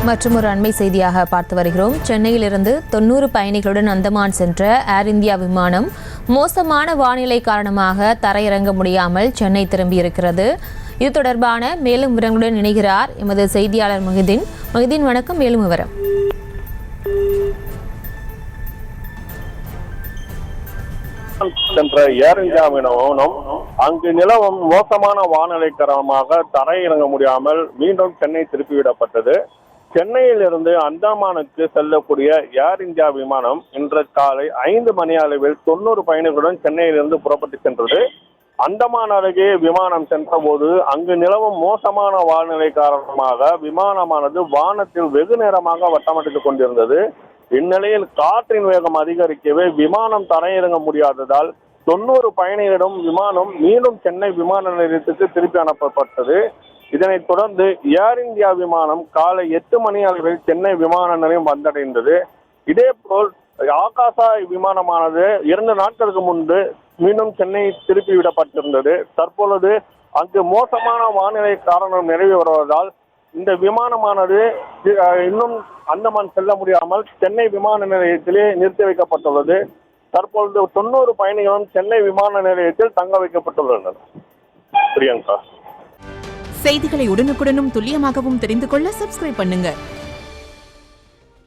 மற்றும் ஒரு அண்மை செய்தியாக பார்த்து வருகிறோம். சென்னையிலிருந்து 90 பயணிகளுடன் அந்தமான் சென்ற ஏர் இந்தியா விமானம் மோசமான வானிலை காரணமாக தரையிறங்க முடியாமல் சென்னை திரும்பியிருக்கிறது. இது தொடர்பான மேலும் விவரங்களுடன் இணைகிறார் எமது செய்தியாளர் மொஹிதீன். மொஹிதீன், வணக்கம். மேலும் விவரம். சென்ற ஏர் இந்தியா விமானம் அங்கு நிலவும் மோசமான வானிலை காரணமாக தரையிறங்க முடியாமல் மீண்டும் சென்னை திருப்பிவிடப்பட்டது. சென்னையில் இருந்து அந்தமானுக்கு செல்லக்கூடிய ஏர் இந்தியா விமானம் இன்று காலை 5 மணி அளவில் 90 பயணிகளுடன் சென்னையிலிருந்து புறப்பட்டு சென்றது. அந்தமான் அருகே விமானம் சென்ற போது அங்கு நிலவும் மோசமான வானிலை காரணமாக விமானமானது வானத்தில் வெகு நேரமாக வட்டமடித்துக் கொண்டிருந்தது. இந்நிலையில் காற்றின் வேகம் அதிகரிக்கவே விமானம் தரையிறங்க முடியாததால் 90 பயணிகளிடம் விமானம் மீண்டும் சென்னை விமான நிலையத்துக்கு திருப்பி அனுப்பப்பட்டது. இதனைத் தொடர்ந்து ஏர் இந்தியா விமானம் காலை 8 மணி அளவில் சென்னை விமான நிலையம் வந்தடைந்தது. இதேபோல் ஆகாசா விமானமானது 2 நாட்களுக்கு முன்பு மீண்டும் சென்னை திருப்பி விடப்பட்டிருந்தது. தற்பொழுது அங்கு மோசமான வானிலை காரணம் நிறைவு வருவதால் இந்த விமானமானது இன்னும் அந்தமான் செல்ல முடியாமல் சென்னை விமான நிலையத்திலே நிறுத்தி வைக்கப்பட்டுள்ளது. தற்பொழுது 90 பயணிகளும் சென்னை விமான நிலையத்தில் தங்க வைக்கப்பட்டுள்ளனர். பிரியங்கா, செய்திகளை உடனுக்குடனும் துல்லியமாகவும் தெரிந்து கொள்ள சப்ஸ்கிரைப் பண்ணுங்க.